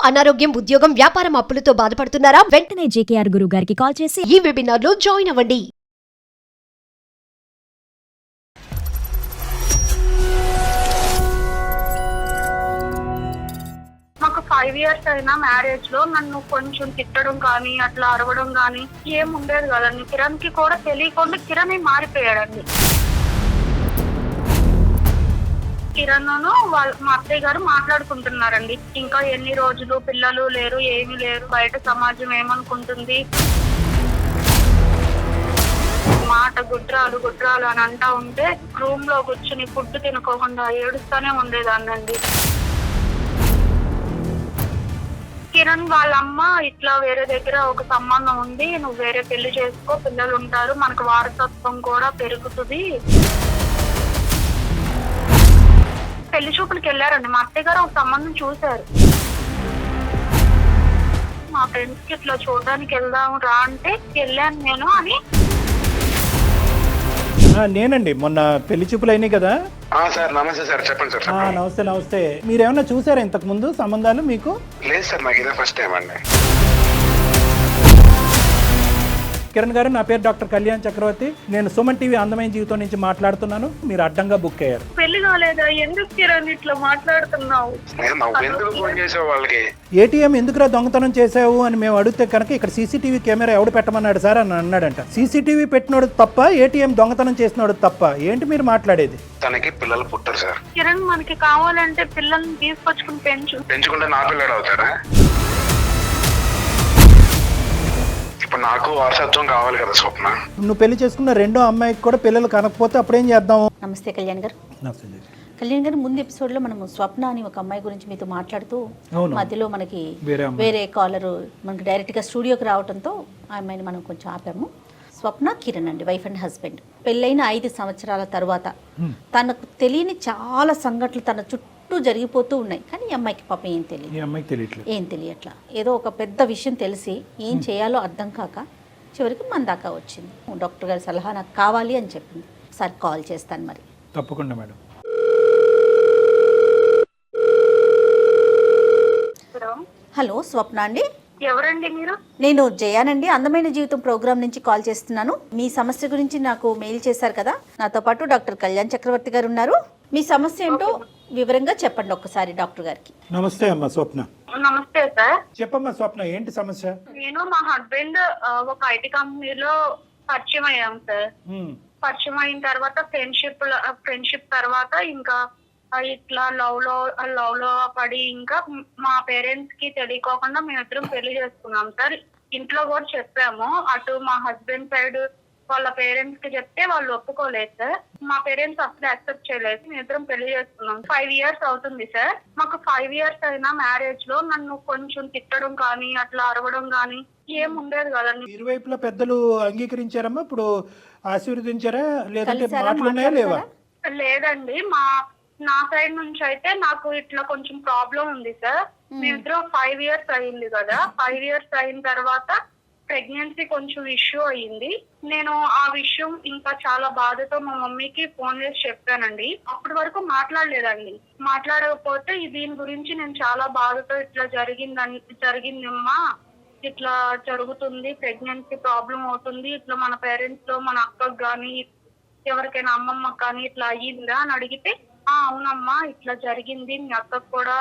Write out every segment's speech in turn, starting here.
అనారోగ్యం, ఉద్యోగం, వ్యాపారం అప్పులతో బాధపడుతున్నారా? వెంటనే జేకేఆర్ గురువు గారికి కాల్ చేసి ఈ వెబినార్ లో జాయిన్ అవ్వండి. మాకు 5 years అయినా మ్యారేజ్ లో నన్ను కొంచెం తిట్టడం కానీ అట్లా అరవడం కానీ ఏం ఉండేది కదండి. కిరణ్ కి కూడా తెలియకుండా కిరణ్ మారిపోయాడండి. కిరణ్ వాళ్ళ మా అత్తయ్య గారు మాట్లాడుకుంటున్నారండి. ఇంకా ఎన్ని రోజులు పిల్లలు లేరు, ఏమీ లేరు, బయట సమాజం ఏమనుకుంటుంది, మాట గుడ్రాలు గుడ్రాలు అని అంటా ఉంటే రూమ్ లో కూర్చుని ఫుడ్ తినుకోకుండా ఏడుస్తానే ఉండేదాన్నండి. కిరణ్ వాళ్ళ అమ్మ ఇట్లా వేరే దగ్గర ఒక సంబంధం ఉంది, నువ్వు వేరే పెళ్లి చేసుకో, పిల్లలు ఉంటారు, మనకు వారసత్వం కూడా పెరుగుతుంది. పెళ్లి చూపులకి వెళ్ళారండి. మా అత్తయ్య గారు ఒక సంబంధం చూశారు. మా ఫ్రెండ్స్ కి ఇట్లా చూడడానికి వెళ్దాం రా అంటే వెళ్ళాను నేను అని. నేనండి మొన్న పెళ్లి చూపులు అయినాయి కదా. సార్ నమస్తే సార్, చెప్పండి సార్. నమస్తే నమస్తే. మీరేమన్నా చూసారా ఇంతకు ముందు సంబంధాలు? మీకు లేదు సార్, నాకు ఇదే ఫస్ట్ టైం అండి. కిరణ్ గారు, నా పేరు డాక్టర్ కళ్యాణ్ చక్రవర్తి. నేను సుమన్ టీవీ అందమైన జీవితం నుంచి మాట్లాడుతున్నాను. మీరు అడ్డంగా బుక్ అయ్యారు. పెళ్లి కాలేదా? ఎందుకు కిరణ్ ఇట్లా మాట్లాడుతున్నావు? ఎందుకు ఫోన్ చేసావు వాళ్ళకి? ఏటీఎం ఎందుకురా దొంగతనం చేసావు అని మేము అడిగితే కనుక ఇక్కడ సీసీటీవీ కెమెరా ఎవడు పెట్టమన్నాడు సార్ అని అన్నాడంట. సీసీటీవీ పెట్టినోడు తప్ప, ఏటీఎం దొంగతనం చేసినోడు తప్ప. ఏంటి మీరు మాట్లాడేది? తనకి పిల్లలు పుట్టారు సార్. కిరణ్ మనకి కావాలంటే పిల్లల్ని తీసుకొచ్చుకుని పెంచుకుంటే నా పిల్లడు అవుతారా? ఇప్పుడు నాకు వారసత్వం కావాలి కదా స్వప్న. నువ్వు పెళ్లి చేసుకున్న రెండో అమ్మాయికి కూడా పిల్లలు కనకపోతే అప్పుడేం చేద్దాం? నమస్తే కళ్యాణ్ గారు. కళ్యాణ్ గారు, ముందు ఎపిసోడ్ లో మనము స్వప్న అని ఒక అమ్మాయి గురించి మీతో మాట్లాడుతూ మధ్యలో మనకి వేరే కాలర్ మనకి డైరెక్ట్ గా స్టూడియోకి రావడంతో ఆ అమ్మాయిని మనం కొంచెం ఆపాము. స్వప్న కిరణ్ అండి, వైఫ్ అండ్ హస్బెండ్. పెళ్ళైన 5 సంవత్సరాల తర్వాత తనకు తెలియని చాలా సంఘటనలు తన చుట్టూ జరిగిపోతూ ఉన్నాయి. కానీ ఈ అమ్మాయికి పాపం ఏం తెలియట్లా. ఏదో ఒక పెద్ద విషయం తెలిసి ఏం చేయాలో అర్థం కాక చివరికి మన దాకా వచ్చింది. డాక్టర్ గారి సలహా నాకు కావాలి అని చెప్పింది. ఒకసారి కాల్ చేస్తాను మరి. తప్పకుండా మేడం. హలో, స్వప్న అండి. ఎవరండి మీరు? నేను జయానండి, అందమైన జీవితం ప్రోగ్రామ్ నుంచి కాల్ చేస్తున్నాను. మీ సమస్య గురించి నాకు మెయిల్ చేశారు కదా. నాతో పాటు డాక్టర్ కళ్యాణ్ చక్రవర్తి గారు ఉన్నారు. మీ సమస్య ఏంటో వివరంగా చెప్పండి ఒక్కసారి డాక్టర్ గారికి. నమస్తే అమ్మా స్వప్న. నమస్తే సార్. చెప్పమ్మా స్వప్న, ఏంటి సమస్య? నేను మా హస్బెండ్ ఒక ఐటీ కంపెనీలో పరిచయం అయ్యాం సార్. పరిచయం అయిన తర్వాత ఫ్రెండ్షిప్ తర్వాత ఇంకా ఇట్లా లవ్ లో పడి ఇంకా మా పేరెంట్స్ కి తెలియకోకుండా మేమిద్దరం పెళ్లి చేసుకున్నాం సార్. ఇంట్లో కూడా చెప్పాము. అటు మా హస్బెండ్ సైడ్ వాళ్ళ పేరెంట్స్ కి చెప్తే వాళ్ళు ఒప్పుకోలేదు సార్. మా పేరెంట్స్ అసలు యాక్సెప్ట్ చేయలేదు. మేమిద్దరం పెళ్లి చేసుకున్నాం. 5 years అవుతుంది సార్. మాకు 5 years అయినా మ్యారేజ్ లో నన్ను కొంచెం తిట్టడం కానీ అట్లా అరవడం కానీ ఏం ఉండేది కదండి. ఇరువైపులా పెద్దలు అంగీకరించారమ్మా? ఇప్పుడు ఆశీర్వదించారా? లేదంటే మాటలున్నాయా లేవా? లేదండి, నా సైడ్ నుంచి అయితే నాకు ఇట్లా కొంచెం ప్రాబ్లం ఉంది సార్. మేమిద్దరం 5 years అయింది కదా. 5 years అయిన తర్వాత ప్రెగ్నెన్సీ కొంచెం ఇష్యూ అయ్యింది. నేను ఆ విషయం ఇంకా చాలా బాధతో మా మమ్మీకి ఫోన్ చేసి చెప్పానండి. అప్పటి వరకు మాట్లాడలేదండి. మాట్లాడకపోతే దీని గురించి నేను చాలా బాధతో ఇట్లా జరిగిందమ్మా, ఇట్లా జరుగుతుంది, ప్రెగ్నెన్సీ ప్రాబ్లం అవుతుంది, ఇట్లా మన పేరెంట్స్ లో మన అక్కకు కానీ ఎవరికైనా అమ్మమ్మకి కానీ ఇట్లా అయ్యిందా అని అడిగితే, అవునమ్మా ఇట్లా జరిగింది, మీ అక్కకు కూడా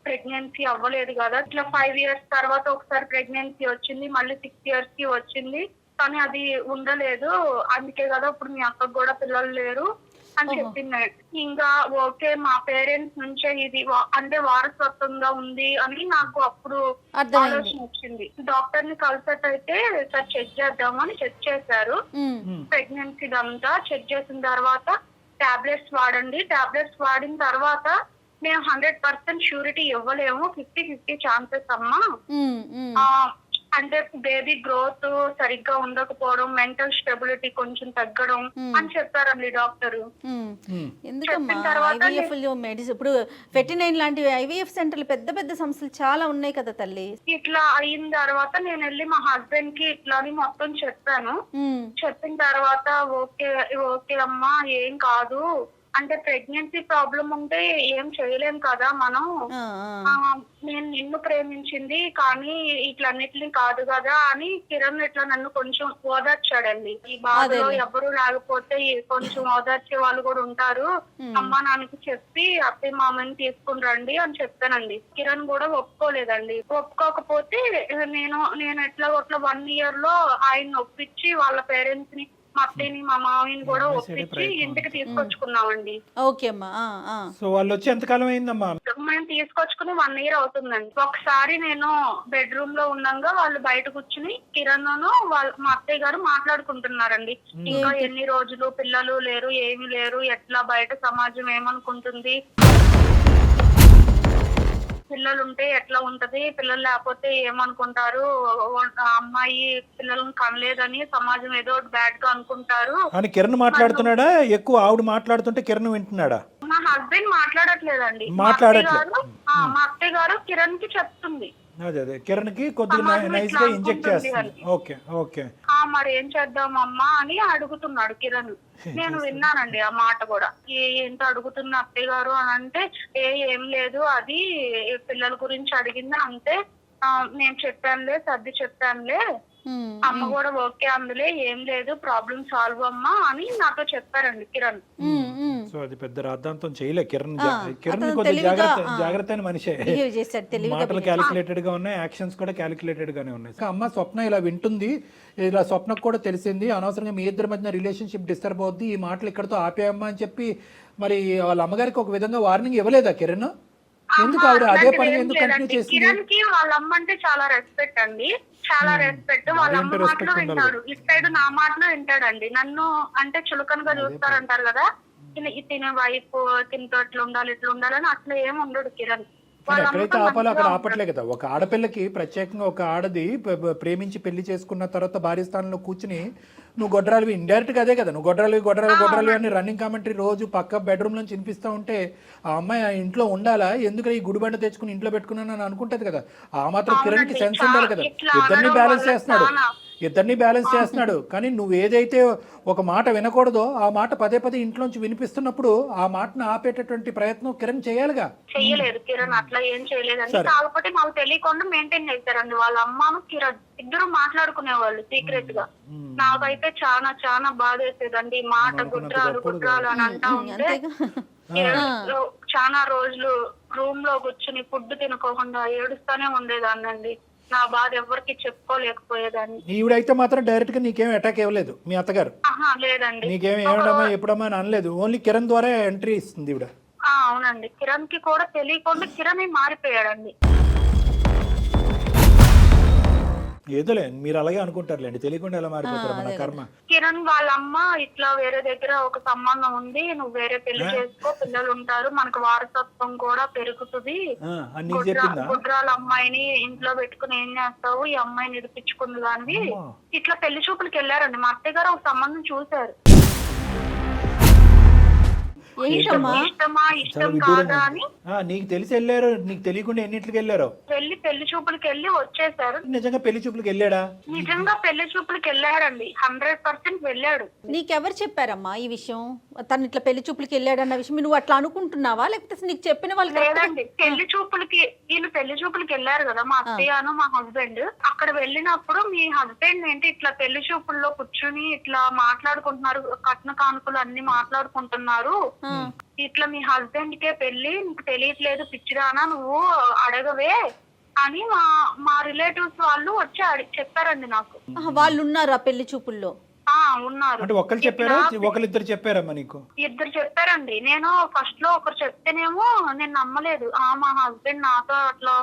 ప్రెగ్నెన్సీ అవ్వలేదు కదా, ఇట్లా 5 years తర్వాత ఒకసారి ప్రెగ్నెన్సీ వచ్చింది, మళ్ళీ 6 years కి వచ్చింది, కానీ అది ఉండలేదు, అందుకే కదా ఇప్పుడు మీ అక్కకు కూడా పిల్లలు లేరు అని చెప్పింది. ఇంకా ఓకే, మా పేరెంట్స్ నుంచే ఇది అంటే వారసత్వంగా ఉంది అని నాకు అప్పుడు ఆలోచన వచ్చింది. డాక్టర్ ని కలిసేటైతే సార్ చెక్ చేద్దామని చెక్ చేశారు. ప్రెగ్నెన్సీ అంతా చెక్ చేసిన తర్వాత టాబ్లెట్స్ వాడండి, టాబ్లెట్స్ వాడిన తర్వాత మేము 100% ష్యూరిటీ ఇవ్వలేము, 50-50 ఛాన్సెస్ అమ్మా, అంటే బేబీ గ్రోత్ సరిగ్గా ఉండకపోవడం, మెంటల్ స్టెబిలిటీ కొంచెం తగ్గడం అని చెప్పారండి డాక్టర్. ఇప్పుడు ఫెర్టినైన్ లాంటి ఐవీఎఫ్ సెంటర్లు పెద్ద పెద్ద సంస్థలు చాలా ఉన్నాయి కదా తల్లి. ఇట్లా అయిన తర్వాత నేను వెళ్ళి మా హస్బెండ్ కి ఇట్లా అని మొత్తం చెప్పాను. చెప్పిన తర్వాత ఓకే ఓకే అమ్మా ఏం కాదు అంటే ప్రెగ్నెన్సీ ప్రాబ్లం ఉంటే ఏం చేయలేం కదా మనం. నేను నిన్ను ప్రేమించింది కానీ ఇట్లన్నిటిని కాదు కదా అని కిరణ్ ఇట్లా నన్ను కొంచెం ఓదార్చాడండి. ఈ బాధలో ఎవరు లేకపోతే కొంచెం ఓదార్చే వాళ్ళు కూడా ఉంటారు, అమ్మా నాన్నకి చెప్పి అత్తయ్య మామని తీసుకుని రండి అని చెప్పానండి. కిరణ్ కూడా ఒప్పుకోలేదండి. ఒప్పుకోకపోతే నేను ఎట్లా 1 year లో ఆయన ఒప్పించి వాళ్ళ పేరెంట్స్ ని, మా అత్తయ్యని మా మామయ్యని కూడా ఒప్పించి ఇంటికి తీసుకొచ్చుకున్నామండి. ఓకే అమ్మా. సో వాళ్ళు వచ్చి ఎంతకాలం అయిందమ్మా? మేము తీసుకొచ్చుకుని 1 year అవుతుందండి. ఒకసారి నేను బెడ్రూమ్ లో ఉండగా వాళ్ళు బయట కూర్చుని కిరణ్ మా అత్తయ్య గారు మాట్లాడుకుంటున్నారండి. ఇంకా ఎన్ని రోజులు పిల్లలు లేరు, ఏమీ లేరు, ఎట్లా బయట సమాజం ఏమనుకుంటుంది, పిల్లలు ఉంటే ఎట్లా ఉంటది, పిల్లలు లేకపోతే ఏమనుకుంటారు, అమ్మాయి పిల్లలను కనలేదని సమాజం ఏదో బ్యాడ్ గా అనుకుంటారు అని కిరణ్ మాట్లాడుతున్నాడా? ఎక్కువ ఆవిడ మాట్లాడుతుంటే కిరణ్ వింటున్నాడా? మా హస్బెండ్ మాట్లాడట్లేదండి. మా అత్తయ్య గారు కిరణ్ కి చెప్తుంది. అదే కిరణ్ కి కొద్దిగా నైస్ గా ఇంజెక్ట్ చేస్తుంది. Okay okay. మరి ఏం చేద్దామమ్మా అని అడుగుతున్నాడు కిరణ్. నేను విన్నానండి ఆ మాట కూడా. ఏంటో అడుగుతున్న అత్తయ్య గారు అని అంటే, ఏం లేదు, అది పిల్లల గురించి అడిగింది అంతే, నేను చెప్పానులే, సర్ది చెప్పానులే, అమ్మ కూడా ఓకే అందులే, ఏం లేదు, ప్రాబ్లం సాల్వ్ అమ్మా అని నాతో చెప్పారండి కిరణ్. సో అది పెద్ద రాద్ధాంతం చేయలే కిరణ్. కిరణ్ కొద్దిగా జాగ్రత్త అయిన మనిషే. మాటలు క్యాలిక్యులేటెడ్ గా ఉన్నాయి, యాక్షన్స్ కూడా క్యాలిక్యులేటెడ్ గానే ఉన్నాయి. అమ్మ స్వప్న ఇలా వింటుంది, ఇలా స్వప్నకు కూడా తెలిసింది, అనవసరంగా మీ ఇద్దరి మధ్య రిలేషన్షిప్ డిస్టర్బ్ అవుద్ది, ఈ మాటలు ఇక్కడతో ఆపేయమ్మా అని చెప్పి మరి వాళ్ళ అమ్మగారికి ఒక విధంగా వార్నింగ్ ఇవ్వలేదా కిరణ్? ఎందుకు ఆవిడ అదే పని ఎందుకు కంటిన్యూ చేసింది? కిరణ్ కి వాళ్ళ అమ్మ అంటే చాలా రెస్పెక్ట్ అండి, చాలా రెస్పెక్ట్. వాళ్ళ అమ్మ మాటలు వింటాడు, ఇటు సైడ్ నా మాటలు వింటాడండి. నన్ను అంటే చులకనగా చూస్తారంటారు కదా, తినే వైఫ్ తినతో ఇట్లా ఉండాలి ఇట్లా ఉండాలని అట్లా ఏమి ఉండడు కిరణ్. ఎక్కడైతే ఆపాలో అక్కడ ఆపట్లే కదా. ఒక ఆడపిల్లకి ప్రత్యేకంగా ఒక ఆడది ప్రేమించి పెళ్లి చేసుకున్న తర్వాత భార్య స్థానంలో కూర్చుని నువ్వు గొడ్రాలివి, ఇండైరెక్ట్ గా అదే కదా, నువ్వు గొడ్రాలివి అని రన్నింగ్ కామెంటరీ రోజు పక్క బెడ్రూమ్ నుంచి వినిపిస్తూ ఉంటే ఆ అమ్మాయి ఆ ఇంట్లో ఉండాలా, ఎందుకు ఈ గుడిబండ తెచ్చుకుని ఇంట్లో పెట్టుకున్నాను అని అనుకుంటది కదా. ఆ మాత్రం కిరణ్ కి సెన్స్ ఉండాలి కదా. ఇద్దరిని బ్యాలెన్స్ చేస్తున్నాడు కానీ నువ్వు ఏదైతే ఒక మాట వినకూడదో ఆ మాట పదే పదే ఇంట్లోంచి వినిపిస్తున్నప్పుడు ఆ మాటను ఆపేటటువంటి ప్రయత్నం కిరణ్ చేయాలిగా. చెయ్యలేదు కిరణ్, అట్లా ఏం చేయలేదండి. కాకపోతే మాకు తెలియకుండా మెయింటైన్ చేశారండి. వాళ్ళ అమ్మను కిరణ్ ఇద్దరు మాట్లాడుకునేవాళ్ళు సీక్రెట్ గా. నాకైతే చాలా చాలా బాధ వేసేదండి. మాట గుడ్రాలు అని అంటా ఉంటే చాలా రోజులు రూమ్ లో కూర్చుని ఫుడ్ తినుకోకుండా ఏడుస్తానే ఉండేదాన్నండి. నా బాధ ఎవరికి చెప్పుకోలేకపోయేదాన్ని. ఈవిడైతే మాత్రం డైరెక్ట్ గా నీకేం అటాక్ ఇవ్వలేదు మీ అత్తగారు? లేదండి. నీకేం ఏమడమ్మా ఎప్పుడమ్మా అని అనలేదు, ఓన్లీ కిరణ్ ద్వారా ఎంట్రీ ఇస్తుంది ఈవిడ. అవునండి, కిరణ్ కి కూడా తెలియకుండా కిరణ్ మారిపోయాడండి. ఏదోలే మీరు అలాగే అనుకుంటారులేండి, తెలియకుండా ఎలా మారిపోతారు మన కర్మ. కిరణ్ వాళ్ళ అమ్మ ఇట్లా వేరే దగ్గర ఒక సంబంధం ఉంది, నువ్వు వేరే పెళ్లి చేసుకో, పిల్లలు ఉంటారు, మనకు వారసత్వం కూడా పెరుగుతుంది, గుడ్రాల అమ్మాయిని ఇంట్లో పెట్టుకుని ఏం చేస్తావు, ఈ అమ్మాయిని నిడిపించుకుంది కానీ ఇట్లా పెళ్లి చూపులకి వెళ్ళారండి. మా అత్తయ్య గారు ఒక సంబంధం చూశారు. నీకు తెలిసి వెళ్ళారు, నీకు తెలియకుండా ఎన్నింటికి వెళ్ళారు? పెళ్లి చూపులకి వెళ్ళి వచ్చేసారు. నిజంగా పెళ్లి చూపులకి వెళ్ళాడా? నిజంగా పెళ్లి చూపులకి వెళ్ళాడండి, 100% వెళ్ళాడు. నీకెవరు చెప్పారమ్మా ఈ విషయం? తను ఇట్లా పెళ్లి చూపులకి వెళ్ళాడన్న విషయం నువ్వు అట్లా అనుకుంటున్నావా, లేకపోతే నీకు చెప్పిన వాళ్ళు? లేదండి, పెళ్లి చూపులకి వీళ్ళు పెళ్లి చూపులకి వెళ్ళారు కదా మా అత్తయ్యను మా హస్బెండ్. అక్కడ వెళ్ళినప్పుడు మీ హస్బెండ్ ఏంటి ఇట్లా పెళ్లి చూపుల్లో కూర్చుని ఇట్లా మాట్లాడుకుంటున్నారు, కట్న కానుకలు అన్ని మాట్లాడుకుంటున్నారు, ఇట్లా మీ హస్బెండ్ కే పెళ్లి, నీకు తెలియట్లేదు పిచ్చిదానా నువ్వు అడగవే అని మా రిలేటివ్స్ వాళ్ళు వచ్చి చెప్పారండి నాకు. వాళ్ళు ఉన్నారా పెళ్లి చూపుల్లో? ఉన్నారు. అంటే ఒకరు చెప్పారా, ఒకరిద్దరు చెప్పారమ్మా నీకు? ఇద్దరు చెప్పారండి. నేను ఫస్ట్ లో ఒకరు చెప్తేనేమో నేను నమ్మలేదు. మా హస్బెండ్ నాతో అట్లా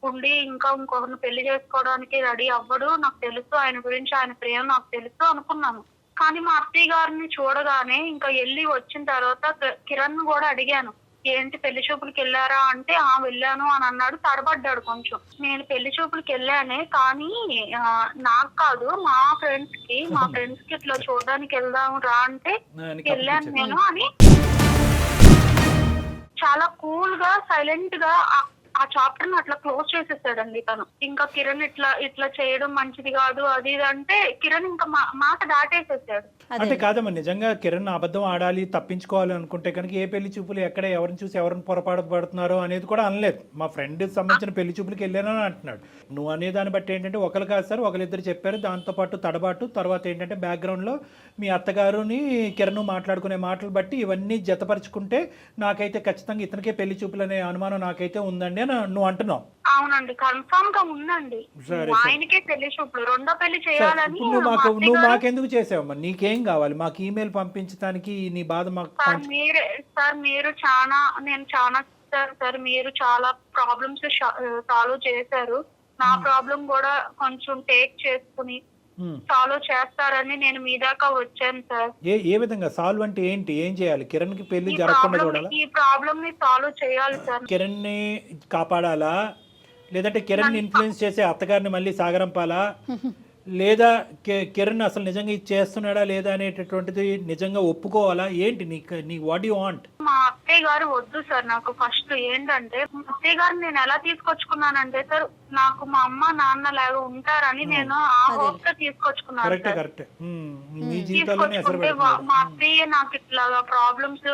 ఉండి ఇంకా ఇంకొకరిని పెళ్లి చేసుకోవడానికి రెడీ అవ్వడు, నాకు తెలుసు ఆయన గురించి, ఆయన ప్రేమ నాకు తెలుసు అనుకున్నాను. కానీ మా అత్తయ్య గారిని చూడగానే ఇంకా వెళ్ళి వచ్చిన తర్వాత కిరణ్ కూడా అడిగాను, ఏంటి పెళ్లి చూపులకి వెళ్ళారా అంటే వెళ్ళాను అని అన్నాడు. తడబడ్డాడు కొంచెం. నేను పెళ్లి చూపులకి వెళ్ళానే కానీ నాకు కాదు, మా ఫ్రెండ్స్ కి ఇట్లా చూడడానికి వెళ్దాం రా అంటే వెళ్ళాను నేను అని చాలా కూల్ గా సైలెంట్ గా ఆ చాప్టర్ ని అట్లా క్లోజ్ చేసేసాడండి తను. ఇంకా కిరణ్ ఇట్లా చేయడం మంచిది కాదు అది ఇది అంటే కిరణ్ ఇంకా మాట దాటేసేసాడు. అంటే కాదమ్మా, నిజంగా కిరణ్ అబద్ధం ఆడాలి తప్పించుకోవాలి అనుకుంటే కనుక ఏ పెళ్లి చూపులు ఎక్కడ ఎవరిని చూసి ఎవరిని పొరపాటు పడుతున్నారో అనేది కూడా అనలేదు. మా ఫ్రెండ్ సంబంధించిన పెళ్లి చూపులకి వెళ్ళానని అంటున్నాడు. నువ్వు అనే దాన్ని బట్టి ఏంటంటే ఒకరు కాదు సార్, ఒకరిద్దరు చెప్పారు. దాంతోపాటు తడబాటు తర్వాత ఏంటంటే బ్యాక్గ్రౌండ్లో మీ అత్తగారుని కిరణ్ మాట్లాడుకునే మాటలు బట్టి ఇవన్నీ జతపరుచుకుంటే నాకైతే ఖచ్చితంగా ఇతనికే పెళ్లి చూపులు అనే అనుమానం నాకైతే ఉందండి అని నువ్వు అంటున్నావు. అవునండి, కన్ఫర్మ్ గా ఉందండి. ఆయనకే పెళ్లి చూపులు, రెండో పెళ్లి చేయాలని. నువ్వు మాకెందుకు చేసావమ్మా? నీకేం కావాలి? మాకు ఈమెయిల్ పంపించడానికి నీ బాధ మాకు. నేను చాలా సార్ మీరు చాలా ప్రాబ్లమ్స్ సాల్వ్ చేశారు. నా ప్రాబ్లం కూడా కొంచెం టేక్ చేసుకుని సాల్వ్ చేస్తారని నేను మీ దాకా వచ్చాను సార్. ఏ విధంగా సాల్వ్ అంటే ఏంటి? ఏం చేయాలి? కిరణ్ కి పెళ్లి జరగకుండా చూడాలా? ఈ ప్రాబ్లం ని సాల్వ్ చేయాలి సార్. కిరణ్ ని కాపాడాలా, లేదంటే కిరణ్ ఇన్ఫ్లుయెన్స్ చేసే అత్తగారిని మళ్ళీ సాగరంపాలా, లేదా కిరణ్ అసలు నిజంగా ఇది చేస్తున్నాడా లేదా అనేటటువంటిది నిజంగా ఒప్పుకోవాలా? ఏంటి నీ వాట్ యు వాంట్? మా అత్తయ్య గారు వద్దు సార్. నాకు ఫస్ట్ ఏంటంటే మా అత్తయ్య గారిని నేను ఎలా తీసుకొచ్చుకున్నానంటే సార్, నాకు మా అమ్మ నాన్న లాగా ఉంటారని నేను ఆ హోప్ తో తీసుకొచ్చుకున్నాను. తీసుకొచ్చుకుంటే మా అత్తయ్య నాకు ఇట్లాగా ప్రాబ్లమ్స్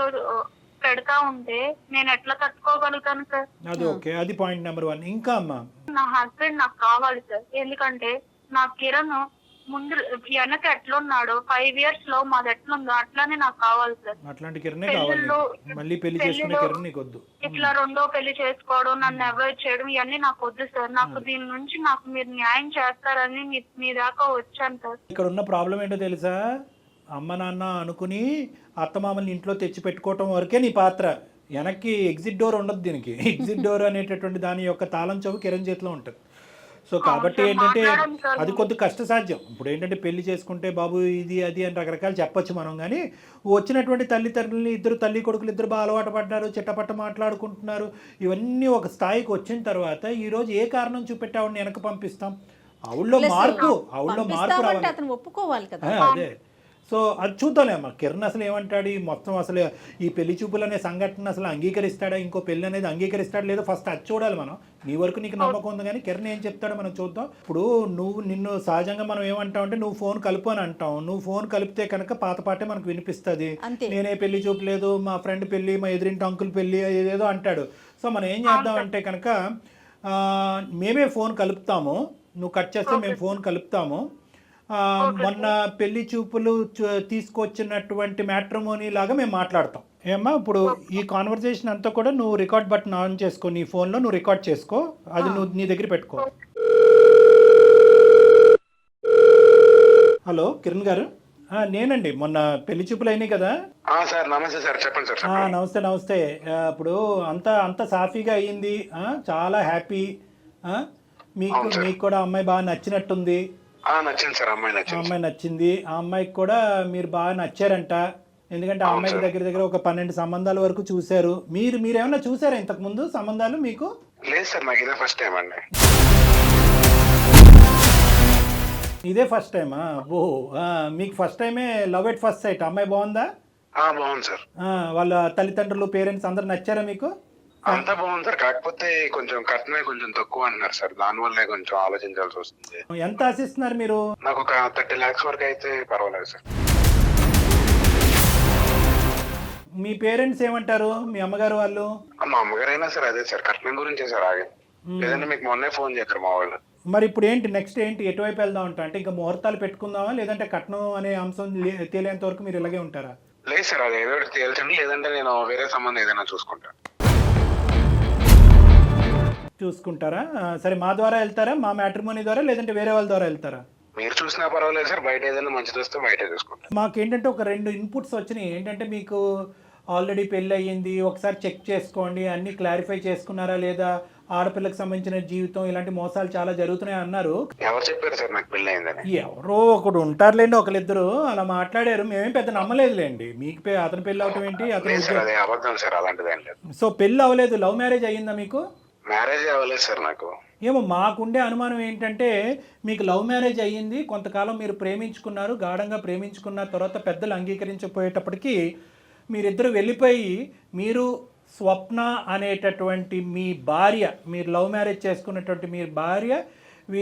పెడతా ఉంటే నేను ఎట్లా తట్టుకోగలుగుతాను సార్? అది ఓకే, అది పాయింట్ నెంబర్ 1. ఇంకా అమ్మా, నా హస్బెండ్ నాకు కావాలి సార్. ఎందుకంటే నా కిరణ్ ముందు వెనక ఎట్లున్నాడో 5 years లో మాది ఎట్లుందో అట్లానే నాకు కావాలి సార్. అట్లాంటి కిరణే కావాలి. మళ్ళీ పెళ్లి చేసుకునే కిరణ్ నీకు వద్దు. ఇట్లా రెండో పెళ్లి చేసుకోవడం, నన్ను అవాయిడ్ చేయడం ఇవన్నీ నాకు వద్దు సార్. నాకు దీని నుంచి నాకు మీరు న్యాయం చేస్తారని మీ దాకా వచ్చాను సార్. ఇక్కడ ఉన్న ప్రాబ్లం ఏంటో తెలుసా? అమ్మ నాన్న అనుకుని అత్తమామల్ని ఇంట్లో తెచ్చి పెట్టుకోవటం వరకే నీ పాత్ర. వెనక్కి ఎగ్జిట్ డోర్ ఉండదు దీనికి. ఎగ్జిట్ డోర్ అనేటటువంటి దాని యొక్క తాళం చెవి కిరణ్ చేతిలో ఉంటుంది. సో కాబట్టి ఏంటంటే అది కొద్ది కష్టసాధ్యం. ఇప్పుడు ఏంటంటే పెళ్లి చేసుకుంటే బాబు ఇది అది అని రకరకాలు చెప్పొచ్చు మనం, కానీ వచ్చినటువంటి తల్లిదండ్రులని తల్లి కొడుకులు ఇద్దరు బాగా అలవాటు పడ్డారు, చిట్టపట్ట మాట్లాడుకుంటున్నారు. ఇవన్నీ ఒక స్థాయికి వచ్చిన తర్వాత ఈరోజు ఏ కారణం చూపెట్టావుని వెనక పంపిస్తాం? ఆవిడలో మార్పు రావాలి, అతను ఒప్పుకోవాలి కదా. అదే. సో అది చూద్దాంలేమ్మా. కిరణ్ అసలు ఏమంటాడు? ఈ మొత్తం అసలు ఈ పెళ్లి చూపులు అనే సంఘటన అసలు అంగీకరిస్తాడా, ఇంకో పెళ్లి అనేది అంగీకరిస్తాడా లేదో ఫస్ట్ అది చూడాలి మనం. నీ వరకు నీకు నమ్మకం ఉంది, కానీ కిరణ్ ఏం చెప్తాడో మనం చూద్దాం. ఇప్పుడు నిన్ను సహజంగా మనం ఏమంటాం అంటే నువ్వు ఫోన్ కలుపు అని అంటాం. నువ్వు ఫోన్ కలిపితే కనుక పాత పాటే మనకు వినిపిస్తుంది. నేనే పెళ్లి చూపు లేదు, మా ఫ్రెండ్ పెళ్లి, మా ఎదురింటి అంకుల్ పెళ్లి ఏదేదో అంటాడు. సో మనం ఏం చేద్దాం అంటే కనుక మేమే ఫోన్ కలుపుతాము. నువ్వు కట్ చేస్తే మేము ఫోన్ కలుపుతాము. మొన్న పెళ్లి చూపులు తీసుకొచ్చినటువంటి మ్యాట్రిమోనీ లాగా మేము మాట్లాడతాం. ఏమ్మా, ఇప్పుడు ఈ కాన్వర్సేషన్ అంతా కూడా నువ్వు రికార్డ్ బటన్ ఆన్ చేసుకో, నీ ఫోన్లో నువ్వు రికార్డ్ చేసుకో, అది నువ్వు నీ దగ్గర పెట్టుకో. హలో కిరణ్ గారు, నేనండి. మొన్న పెళ్లి చూపులు అయినాయి కదా. నమస్తే సార్, చెప్పండి సార్. నమస్తే. ఇప్పుడు అంతా సాఫీగా అయ్యింది, చాలా హ్యాపీ. మీకు కూడా అమ్మాయి బాగా నచ్చినట్టుంది. నచ్చింది సార్, అమ్మాయి నచ్చింది. ఆ అమ్మాయికి కూడా మీరు బాగా నచ్చారంట. ఎందుకంటే ఆ అమ్మాయికి దగ్గర ఒక 12 సంబంధాల వరకు చూశారు. మీరేమన్నా చూసారా ఇంతకు ముందు సంబంధాలు? మీకు లేదు సార్, నాకు ఇదే ఫస్ట్ టైం అండి. ఇదే ఫస్ట్ టైమా? మీకు ఫస్ట్ టైమే లవ్ ఎట్ ఫస్ట్ సైట్. అమ్మాయి బాగుందా? బాగుంది సార్. వాళ్ళ తల్లిదండ్రులు, పేరెంట్స్ అందరు నచ్చారా మీకు? అంతా బాగుంది సార్, కాకపోతే కొంచెం కట్నమే కొంచెం తక్కువ అంటున్నారు సార్. దానివల్లే కొంచెం ఆలోచించాల్సి వస్తుంది. ఎంత ఆశిస్తున్నారు మీరు? నాకు ఒక 30 lakhs వరకు అయితే పర్వాలేదు సార్. మీ పేరెంట్స్ ఏమంటారు? మీ అమ్మగారు వాళ్ళు? మా అమ్మగారు అయినా సార్ అదే సార్, కట్నం గురించే సార్. ఆగే లేదంటే మీకు మొన్నే ఫోన్ చేశారు మా వాళ్ళు. మరి ఇప్పుడు ఏంటి నెక్స్ట్ ఏంటి? ఎటువైపు వెళ్దాం అంటే ఇంకా ముహూర్తాలు పెట్టుకుందామా, లేదంటే కట్నం అనే అంశం తేలేంత వరకు మీరు ఇలాగే ఉంటారా? లేదు సార్, అది ఏదో తేల్చండి, లేదంటే నేను వేరే సంబంధం ఏదైనా చూసుకుంటాను. చూసుకుంటారా? సరే, మా ద్వారా వెళ్తారా, మా మ్యాట్రిమోనీ ద్వారా, లేదంటే వేరే వాళ్ళ ద్వారా వెళ్తారా? మీరు చూసినా పర్వాలేదు సార్, బయట ఏదైనా మంచిది వస్తే బయట చూసుకుంటాం. మాకేంటంటే ఒక 2 ఇన్పుట్స్ వచ్చినాయి. ఏంటంటే మీకు ఆల్రెడీ పెళ్ళి అయ్యింది, ఒకసారి చెక్ చేసుకోండి, అన్ని క్లారిఫై చేసుకున్నారా లేదా, ఆడపిల్లకి సంబంధించిన జీవితం, ఇలాంటి మోసాలు చాలా జరుగుతున్నాయి అన్నారు. ఎవరు చెప్పారు సార్ నాకు పెళ్ళి అయిందని? ఎవరో ఒకడు ఉంటారులేండి, ఒకరిద్దరు అలా మాట్లాడారు. మేమేం పెద్ద నమ్మలేదులేండి. మీకు అతని పెళ్ళి అవటం ఏంటి? అతను అబద్ధం సార్, అలాంటిది ఏం లేదు. సో పెళ్ళి అవ్వలేదు, లవ్ మ్యారేజ్ అయ్యిందా మీకు? మ్యారేజ్ అవ్వలేదు సార్ నాకు. ఏమో మాకుండే అనుమానం ఏంటంటే మీకు లవ్ మ్యారేజ్ అయ్యింది, కొంతకాలం మీరు ప్రేమించుకున్నారు, గాఢంగా ప్రేమించుకున్న తర్వాత పెద్దలు అంగీకరించకపోయేటప్పటికీ మీరిద్దరు వెళ్ళిపోయి మీరు స్వప్న అనేటటువంటి మీ భార్య, మీరు లవ్ మ్యారేజ్ చేసుకున్నటువంటి మీ భార్య, మీ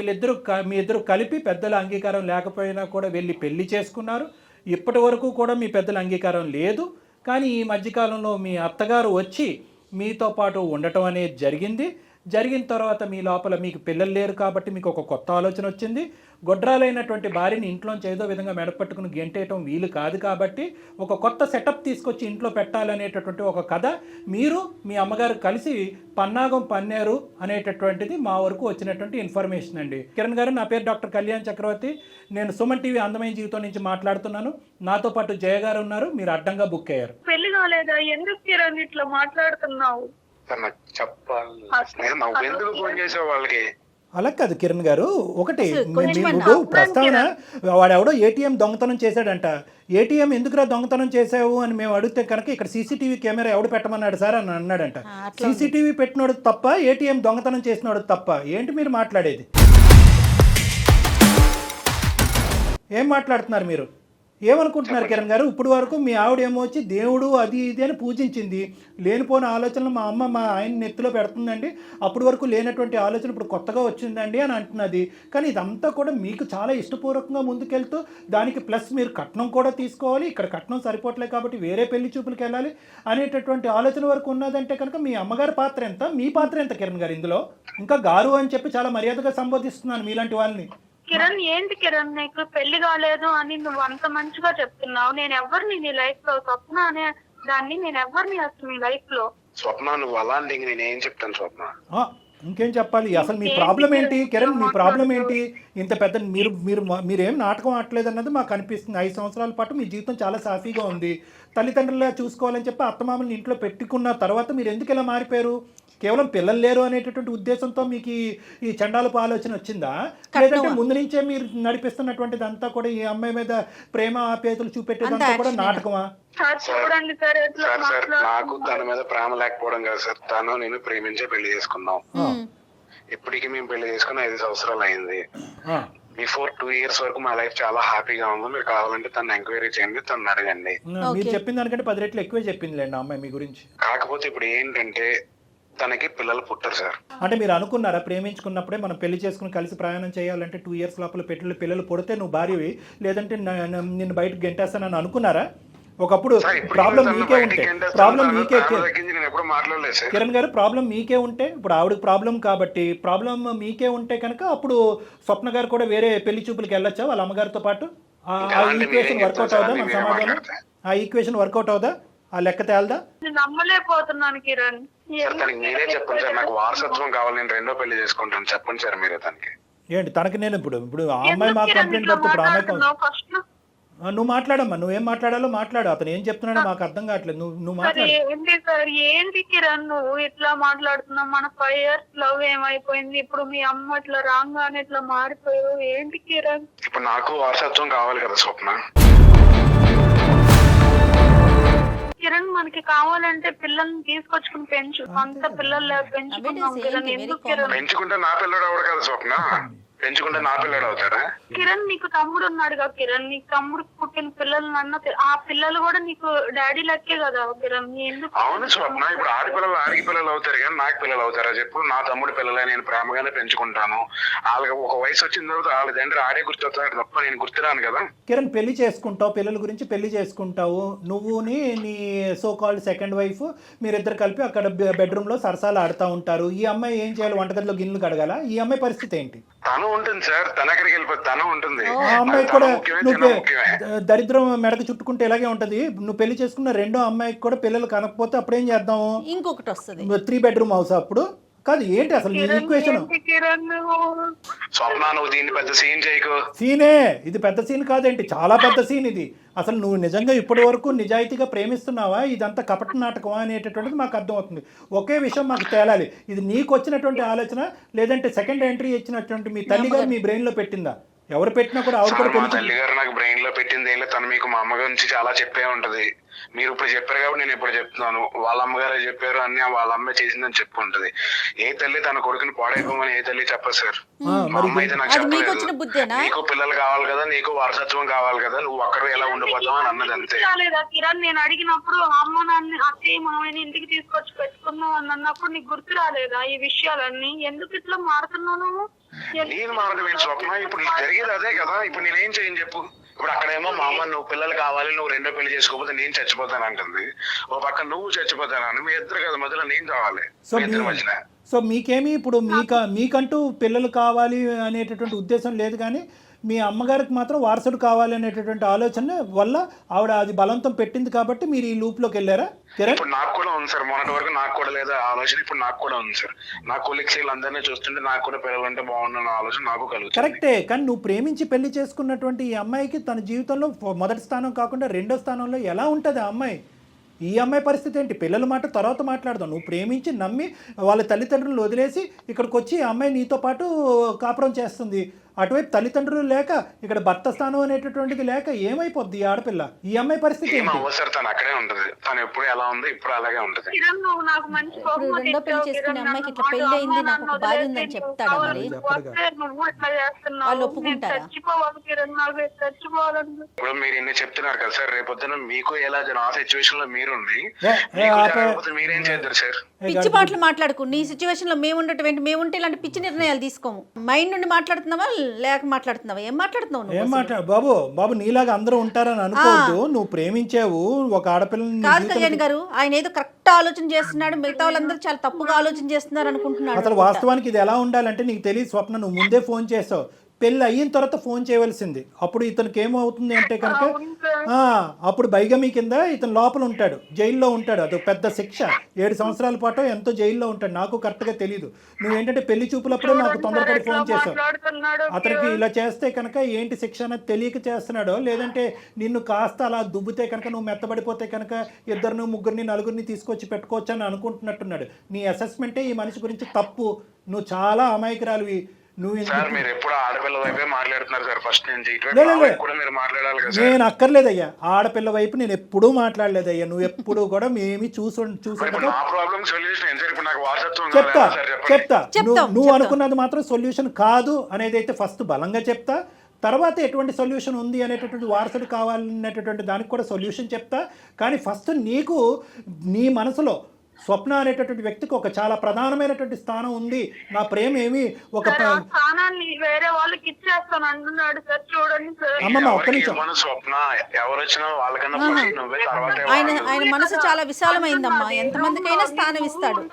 ఇద్దరు కలిపి పెద్దల అంగీకారం లేకపోయినా కూడా వెళ్ళి పెళ్లి చేసుకున్నారు. ఇప్పటి వరకు కూడా మీ పెద్దల అంగీకారం లేదు. కానీ ఈ మధ్యకాలంలో మీ అత్తగారు వచ్చి మీతో పాటు ఉండటం అనేది జరిగిన తర్వాత మీ లోపల మీకు పిల్లలు లేరు కాబట్టి మీకు ఒక కొత్త ఆలోచన వచ్చింది. గొడ్రాలైనటువంటి భార్యని ఇంట్లోంచి ఏదో విధంగా మెడపట్టుకుని గెంటేయటం వీలు కాదు కాబట్టి ఒక కొత్త సెటప్ తీసుకొచ్చి ఇంట్లో పెట్టాలనేటటువంటి ఒక కథ మీరు మీ అమ్మగారు కలిసి పన్నాగం పన్నారు అనేటటువంటిది మా వరకు వచ్చినటువంటి ఇన్ఫర్మేషన్ అండి. కిరణ్ గారు, నా పేరు డాక్టర్ కళ్యాణ్ చక్రవర్తి. నేను సుమన్ టీవీ అందమైన జీవితం నుంచి మాట్లాడుతున్నాను. నాతో పాటు జయ గారు ఉన్నారు. మీరు అడ్డంగా బుక్ అయ్యారు. పెళ్లి కాలేదా? ఎందుకు కిరణ్ ఇట్లా మాట్లాడుతున్నావు? నాకు చెప్పాలి, ఎందుకు ఫోన్ చేసావు వాళ్ళకి? అలా కాదు కిరణ్ గారు, ఒకటి మీకు ప్రస్తావన, వాడెవడో ఏటీఎం దొంగతనం చేశాడంట. ఏటీఎం ఎందుకురా దొంగతనం చేసావు అని మేము అడిగితే కనుక ఇక్కడ సీసీటీవీ కెమెరా ఎవడు పెట్టమన్నాడు సార్ అని అన్నాడంట. సీసీటీవీ పెట్టినోడు తప్ప, ఏటీఎం దొంగతనం చేసినోడు తప్ప? ఏంటి మీరు మాట్లాడేది? ఏం మాట్లాడుతున్నారు మీరు? ఏమనుకుంటున్నారు కిరణ్ గారు? ఇప్పుడు వరకు మీ ఆవిడ ఏమో వచ్చి దేవుడు అది ఇది అని పూజించింది. లేనిపోయిన ఆలోచనలు మా అమ్మ మా ఆయన నెత్తిలో పెడుతుందండి, అప్పటి వరకు లేనటువంటి ఆలోచన ఇప్పుడు కొత్తగా వచ్చిందండి అని అంటున్నది. కానీ ఇదంతా కూడా మీకు చాలా ఇష్టపూర్వకంగా ముందుకెళ్తూ దానికి ప్లస్ మీరు కట్నం కూడా తీసుకోవాలి, ఇక్కడ కట్నం సరిపోవట్లేదు కాబట్టి వేరే పెళ్లి చూపులకు వెళ్ళాలి అనేటటువంటి ఆలోచన వరకు ఉన్నదంటే కనుక మీ అమ్మగారి పాత్ర ఎంత, మీ పాత్ర ఎంత కిరణ్ గారు ఇందులో? ఇంకా గారు అని చెప్పి చాలా మర్యాదగా సంబోధిస్తున్నాను మీలాంటి వాళ్ళని. కిరణ్, ఏంటి కిరణ్ నీకు పెళ్లి కాలేదు అని నువ్వు అంత మంచిగా చెప్తున్నావు? నేను ఎవరిని నీ లైఫ్ లో? స్వప్న అనే దాన్ని నేను ఎవరిని అసలు నీ లైఫ్ లో? స్వప్న, నువ్వు అలాంటి నేనేం చెప్తాను స్వప్న? ఇంకేం చెప్పాలి? అసలు మీ ప్రాబ్లం ఏంటి కిరణ్? మీ ప్రాబ్లం ఏంటి? ఇంత పెద్ద మీరేం నాటకం ఆడలేదు అన్నది మాకు అనిపిస్తుంది. 5 సంవత్సరాల పాటు మీ జీవితం చాలా సాఫీగా ఉంది. తల్లిదండ్రులుగా చూసుకోవాలని చెప్పి అత్తమామని ఇంట్లో పెట్టుకున్న తర్వాత మీరు ఎందుకు ఇలా మారిపోయారు? కేవలం పిల్లలు లేరు అనేటటువంటి ఉద్దేశంతో మీకు ఈ చండాలపు ఆలోచన వచ్చిందా? లేదంటే ముందు నుంచే మీరు నడిపిస్తున్నటువంటిది అంతా కూడా ఈ అమ్మాయి మీద ప్రేమ ఆప్యాయతలు చూపెట్టేదంతా కూడా నాటకమా? చూడండి సార్, నాకు తన మీద ప్రేమ లేకపోవడం కాదు సార్, తను నేను ప్రేమించే పెళ్లి చేసుకున్నాం. ఇప్పటికి మేము పెళ్లి చేసుకుని 5 సంవత్సరాలు అయింది. బిఫోర్ 2 years వరకు మా లైఫ్ చాలా హ్యాపీగా ఉంది. మీరు కావాలంటే తను ఎంక్వైరీ చేయండి, తను అడగండి. మీరు చెప్పిన దానికంటే 10 రెట్లు ఎక్కువే చెప్పింది లేండి అమ్మాయి మీ గురించి. కాకపోతే ఇప్పుడు ఏంటంటే తనకి పిల్లలు పుట్టారు సార్. అంటే మీరు అనుకున్నారా ప్రేమించుకున్నప్పుడే మనం పెళ్లి చేసుకుని కలిసి ప్రయాణం చేయాలంటే 2 years లోపల పిల్లలు పుడితే నువ్వు భార్యవి, లేదంటే నిన్ను బయటకు గెంటేస్తానని అనుకున్నారా? ఒకప్పుడు ప్రాబ్లం మీకే ఉంటే కిరణ్ గారు, ప్రాబ్లం మీకే ఉంటే, ఇప్పుడు ఆవిడకి ప్రాబ్లం కాబట్టి ప్రాబ్లం మీకే ఉంటే కనుక అప్పుడు స్వప్న గారు కూడా వేరే పెళ్లి చూపులకు వెళ్ళొచ్చా వాళ్ళ అమ్మగారితో పాటు? ఆ ఈక్వేషన్ వర్కౌట్ అవుదా మన సమాజంలో? ఆ ఈక్వేషన్ వర్కౌట్ అవుదా? ఆ లెక్క తేలదా? నమ్మలేకపోతున్నాను కిరణ్. మీరే చెప్పండి సార్, నాకు వారసత్వం కావాలి, నేను 2వ పెళ్లి చేసుకుంటాను. చెప్పండి సార్ మీరే తనకి. ఏంటి తనకి? నేను ఇప్పుడు ఆ అమ్మాయి మాకు కంప్లైంట్ పెడితే ఇప్పుడు అమ్మాయి నువ్వు మాట్లాడమ్మా, నువ్వేం మాట్లాడాలో మాట్లాడు. అతను ఏం చెప్తున్నాడో మాకు అర్థం కావట్లేదు. నువ్వు మాట్లాడు. ఏంటి సార్, ఏంటి కిరణ్ నువ్వు ఇట్లా మాట్లాడుతున్నావు? మన 5 years లవ్ ఏమైపోయింది? ఇప్పుడు మీ అమ్మ ఇట్లా రాగానే ఇట్లా మారిపోయావు. ఏంటి కిరణ్? ఇప్పుడు నాకు వారసత్వం కావాలి కదా స్వప్న. కిరణ్, మనకి కావాలంటే పిల్లల్ని తీసుకొచ్చుకుని పెంచు. అంత పిల్లలు పెంచుకున్నాం కిరణ్. ఎందుకు కిరణ్? పెంచుకుంటే నా పిల్లడు అవడు కదా స్వప్న, పెంచుకుంటే నా పిల్లడు అవుతాడా? కిరణ్, నీకు తమ్ముడు ఉన్నాడుగా కిరణ్, నీకు తమ్ముడు పుట్టిన పిల్లలు అన్న ఆ పిల్లలు కూడా నీకు డాడీ లెక్కే కదా కిరణ్. ఎందుకు? అవును స్వప్న, ఇప్పుడు ఆడపిల్లలు ఆడికి పిల్లలు అవుతారు కానీ నాకు పిల్లలు అవుతారా చెప్పు? నా తమ్ముడి పిల్లలే, నేను ప్రేమగానే పెంచుకుంటాను. వాళ్ళకి ఒక వయసు వచ్చిన తర్వాత వాళ్ళ తండ్రి ఆడే గుర్తొస్తాడు తప్ప నేను గుర్తురాను కదా. కిరణ్, పెళ్లి చేసుకుంటావు, పిల్లల గురించి పెళ్లి చేసుకుంటావు. నువ్వుని నీ సో కాల్డ్ సెకండ్ వైఫ్ మీరిద్దరు కలిపి అక్కడ బెడ్రూమ్ లో సరసాలు ఆడుతూ ఉంటారు. ఈ అమ్మాయి ఏం చేయాలి? వంటగదిలో గిన్నెలు కడగాల? ఈ అమ్మాయి పరిస్థితి ఏంటి? తను ఉంటుంది సార్, తన ఎక్కడికి వెళ్ళిపోయి తను ఉంటుంది. ఆ అమ్మాయి కూడా నువ్వు దరిద్రం మెడకు చుట్టుకుంటే ఇలాగే ఉంటది. నువ్వు పెళ్లి చేసుకున్న 2వ అమ్మాయికి కూడా పిల్లలు కనకపోతే అప్పుడేం చేద్దాము? ఇంకొకటి వస్తుంది, 3 bedroom హౌస్. అప్పుడు కాదు ఏంటి అసలు నీ ఈక్వేషన్? స్వప్న, నువ్వు దీన్ని పెద్ద సీన్ చేయకు. సీనే ఇది, పెద్ద సీన్ కాదేంటి, చాలా పెద్ద సీన్ ఇది. అసలు నువ్వు నిజంగా ఇప్పటి వరకు నిజాయితీగా ప్రేమిస్తున్నావా, ఇదంతా కపట నాటకమా అనేటటువంటిది మాకు అర్థమవుతుంది. ఒకే విషయం మాకు తేలాలి, ఇది నీకు వచ్చినటువంటి ఆలోచన లేదంటే సెకండ్ ఎంట్రీ ఇచ్చినటువంటి మీ తల్లి గారు మీ బ్రెయిన్లో పెట్టిందా? ఎవరు పెట్టినా కూడా ఆవిడ కూడా మా పెళ్లి తల్లి గారు నాకు బ్రెయిన్ లో పెట్టింది ఏం లేదు, తను మీకు మా అమ్మ గురించి చాలా చెప్పే ఉంటది. మీరు ఇప్పుడు చెప్పారు కాబట్టి నేను ఇప్పుడు చెప్తున్నాను. వాళ్ళ అమ్మగారే చెప్పారు, అన్ని వాళ్ళ అమ్మే చేసిందని చెప్పు ఉంటది. ఏ తల్లి తన కొడుకుని పాడైపోమని ఏ తల్లి చెప్పదు సార్. మా అమ్మ అయితే నాకు అది మీకు వచ్చిన చెప్పలేదు, బుద్ధేనా? నీకు పిల్లలు కావాలి కదా, నీకు వారసత్వం కావాలి కదా, నువ్వు అక్కడ ఎలా ఉండిపోతావు అని అన్నది అంతే. రాలేదా కిరణ్? నేను అడిగినప్పుడు అమ్మ నాన్న అత్తయ్య మామయ్యని ఇంటికి తీసుకొచ్చి పెట్టుకున్నావు అని అన్నప్పుడు నీకు గుర్తు రాలేదా ఈ విషయాలన్నీ? ఎందుకు ఇట్లా మారుతున్నావు నువ్వు? నేను మారడం ఏంటి స్వప్న? ఇప్పుడు జరిగేది అదే కదా. ఇప్పుడు నేనేం చేయను చెప్పు? ఇప్పుడు అక్కడేమో మా అమ్మ నువ్వు పిల్లలు కావాలి, నువ్వు రెండో పెళ్లి చేసుకోకపోతే నేను చచ్చిపోతాను అంటుంది. ఓ పక్క నువ్వు చచ్చిపోతాను, మీ ఇద్దరు కదా మధ్యలో నేను కావాలి, సో మీ ఇద్దరి మధ్యన. సో మీకేమి ఇప్పుడు మీకంటూ పిల్లలు కావాలి అనేటటువంటి ఉద్దేశం లేదు, కానీ మీ అమ్మగారికి మాత్రం వారసుడు కావాలి అనేటటువంటి ఆలోచన వల్ల ఆవిడ అది బలవంతం పెట్టింది కాబట్టి మీరు ఈ లూప్లోకి వెళ్ళారా కిరణ్? ఇప్పుడు నాకు కూడా ఉంది సార్, మొన్నటి వరకు నాకు కూడా లేదు ఆలోచన, ఇప్పుడు నాకు కూడా ఉంది సార్. నా కొలీగ్స్ వీళ్ళందరినీ చూస్తుంటే నాకు కూడా పిల్లలు ఉంటే బాగుండన్న ఆలోచన నాకు కలుగుతుంది. కరెక్టే, కానీ నువ్వు ప్రేమించి పెళ్లి చేసుకున్నటువంటి ఈ అమ్మాయికి తన జీవితంలో మొదటి స్థానం కాకుండా రెండో స్థానంలో ఎలా ఉంటుంది ఆ అమ్మాయి? ఈ అమ్మాయి పరిస్థితి ఏంటి? పిల్లల మాట తర్వాత మాట్లాడదాం. నువ్వు ప్రేమించి నమ్మి వాళ్ళ తల్లిదండ్రులు వదిలేసి ఇక్కడికి వచ్చి ఈ అమ్మాయి నీతో పాటు కాపురం చేస్తుంది. అటువైపు తల్లిదండ్రులు లేక ఇక్కడ భర్త స్థానం అనేటటువంటిది లేక ఏమైపోద్ది ఈ ఆడపిల్ల? ఈ అమ్మాయి పరిస్థితి ఏంటి? సార్ తను అక్కడే ఉంటది, తను ఎప్పుడు ఎలా ఉంది ఇప్పుడు అలాగే ఉంటది. కిరణ్ నువ్వు నాకు మంచి ఇప్పుడు రెండో పెళ్లి చేసుకునే అమ్మాయికి ఇట్లా పెళ్లి అయింది, నాకు ఒక బాధ ఉందని చెప్తాడా మరి? నువ్వు ఇట్లా చేస్తున్నావు, వాళ్ళు ఒప్పుకుంటారా? చచ్చిపోవాలి కిరణ్, నాకు చచ్చిపోవాలని. ఇప్పుడు మీరు ఇన్ని చెప్తున్నారు కదా సార్, రేపొద్దున మీకు ఎలా ఆ సిచ్యువేషన్ లో మీరుంది, మీరేం చేద్దరు సార్? పిచ్చి మాటలు మాట్లాడుకు. నీ సిచ్యువేషన్ లో మేము ఉండటం ఏంటి? మేము ఉంటే ఇలాంటి పిచ్చి నిర్ణయాలు తీసుకోము. మైండ్ నుండి మాట్లాడుతున్నావా లేక మాట్లాడుతున్నావా? ఏం మాట్లాడుతున్నావు? ఏం బాబు నీలాగా అందరూ ఉంటారని అనుకోవద్దు. నువ్వు ప్రేమించావు ఒక ఆడపిల్లని. కాదు కళ్యాణ్ గారు, ఆయన ఏదో కరెక్ట్ ఆలోచన చేస్తున్నాడు, మిగతా వాళ్ళందరూ చాలా తప్పుగా ఆలోచన చేస్తున్నారు అనుకుంటున్నాడు. అసలు వాస్తవానికి ఇది ఎలా ఉండాలంటే నీకు తెలియదు స్వప్న, నువ్వు ముందే ఫోన్ చేసావు. పెళ్ళి అయిన తర్వాత ఫోన్ చేయవలసింది. అప్పుడు ఇతనికి ఏమవుతుంది అంటే కనుక అప్పుడు బైగమీ కింద ఇతను లోపల ఉంటాడు, జైల్లో ఉంటాడు. అది పెద్ద శిక్ష. 7 సంవత్సరాల పాటు ఎంతో జైల్లో ఉంటాడు. నాకు కరెక్ట్గా తెలియదు. నువ్వేంటంటే పెళ్లి చూపులప్పుడే నాకు తొందరపడి ఫోన్ చేసావు. అతనికి ఇలా చేస్తే కనుక ఏంటి శిక్ష అనేది తెలియక చేస్తున్నాడో, లేదంటే నిన్ను కాస్త అలా దుబ్బితే కనుక నువ్వు మెత్తబడిపోతే కనుక 2, 3, 4 తీసుకొచ్చి పెట్టుకోవచ్చు అని అనుకుంటున్నట్టున్నాడు. నీ అసెస్మెంటే ఈ మనిషి గురించి తప్పు. నువ్వు చాలా అమాయకురాలివి. సార్ మీరు ఎప్పుడు ఆడపిల్ల వైపే మాట్లాడుతున్నారు సార్ ఫస్ట్ నుంచి. మీరు మాట్లాడాలి కదా. నేను అక్కర్లేదయ్యా, ఆడపిల్ల వైపు నేను ఎప్పుడూ మాట్లాడలేదయ్యా. నువ్వు ఎప్పుడు కూడా మేమి చెప్తా. నువ్వు అనుకున్నది మాత్రం సొల్యూషన్ కాదు అనేది అయితే ఫస్ట్ బలంగా చెప్తా. తర్వాత ఎటువంటి సొల్యూషన్ ఉంది అనేటటువంటి వారసుడు కావాలనేటటువంటి దానికి కూడా సొల్యూషన్ చెప్తా. కానీ ఫస్ట్ నీకు నీ మనసులో స్వప్న అనేటటువంటి వ్యక్తికి ఒక చాలా ప్రధానమైనటువంటి స్థానం ఉంది. నా ప్రేమ ఏమి ఒక స్థానాన్ని వేరే వాళ్ళకి ఇచ్చేస్తాను అంటున్నాడు సార్. చూడండి సార్, అమ్మమ్మ ఒక్క నిమిషం. ఆయన మనసు చాలా విశాలమైందమ్మా, ఎంతమందికైనా స్థానం ఇస్తాడు.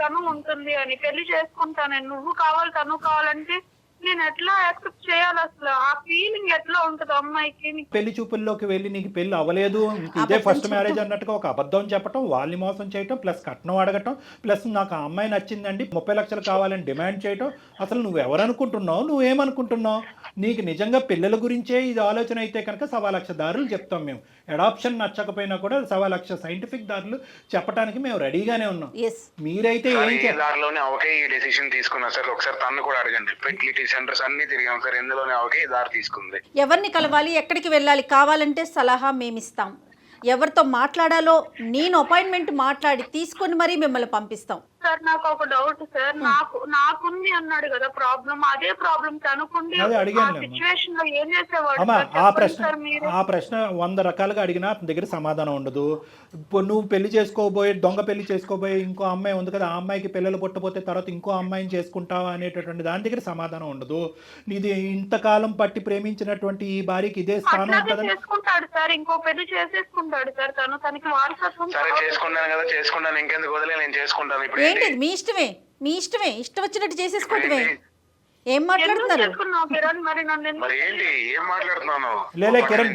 తను ఉంటుంది అని పెళ్లి చేసుకుంటాను, నువ్వు కావాలి తను కావాలంటే నేను ఎట్లా యాక్సెప్ట్ చేయాలి? అసలు ఆ ఫీలింగ్ ఎట్లా ఉంటుంది అమ్మాయికి? పెళ్లి చూపుల్లోకి వెళ్ళి నీకు పెళ్లి అవ్వలేదు, ఇదే ఫస్ట్ మ్యారేజ్ అన్నట్టుగా ఒక అబద్ధం చెప్పడం, వాళ్ళని మోసం చేయటం, ప్లస్ కట్నం అడగటం, ప్లస్ నాకు ఆ అమ్మాయి నచ్చిందండి 30 లక్షలు కావాలని డిమాండ్ చేయటం. అసలు నువ్వు ఎవరనుకుంటున్నావు? నువ్వేమనుకుంటున్నావు? నీకు నిజంగా పిల్లల గురించే ఇది ఆలోచన అయితే కనుక 1,00,000 దారులు చెప్తాం మేము. అడాప్షన్ నచ్చకపోయినా కూడా 1,00,000 సైంటిఫిక్ దారులు చెప్పడానికి మేము రెడీగానే ఉన్నాం. మీరైతే ఎవరిని కలవాలి, ఎక్కడికి వెళ్ళాలి కావాలంటే సలహా మేమిస్తాం. ఎవరితో మాట్లాడాలో నేను అపాయింట్మెంట్ మాట్లాడి తీసుకొని మరీ మిమ్మల్ని పంపిస్తాం. సార్ నాకు ఒక డౌట్ సార్, నాకుంది అన్నాడు కదా ప్రాబ్లం, అదే ప్రాబ్లం తనుకుంది. సిచ్యువేషన్ లో ఏం చేసేవాడు? ఆ ప్రశ్న 100 రకాలుగా అడిగినా అతని దగ్గర సమాధానం ఉండదు. నువ్వు పెళ్లి చేసుకోబోయే దొంగ పెళ్లి చేసుకోబోయే ఇంకో అమ్మాయి ఉంది కదా, ఆ అమ్మాయికి పిల్లలు పుట్టపోతే తర్వాత ఇంకో అమ్మాయిని చేసుకుంటావా అనేటటువంటి దాని దగ్గర సమాధానం ఉండదు. ఇది ఇంతకాలం పట్టి ప్రేమించినటువంటి ఈ భార్యకి ఇదే స్థానం ఉంటుంది. చేసుకుంటాడు సార్, ఇంకో పెళ్లి చేసేసుకుంటాడు సార్. తనకి వారసత్వం చేసుకున్నాను కదా, చేసుకున్నాను, ఇంకెందుకు వదిలే, నేను చేసుకుంటాను. ఇప్పుడు ఏంటి మీ ఇష్టమే, మీ ఇష్టమే, ఇష్టం వచ్చినట్టు చేసేసుకోవటమే. ఏం మాట్లాడుతున్నారు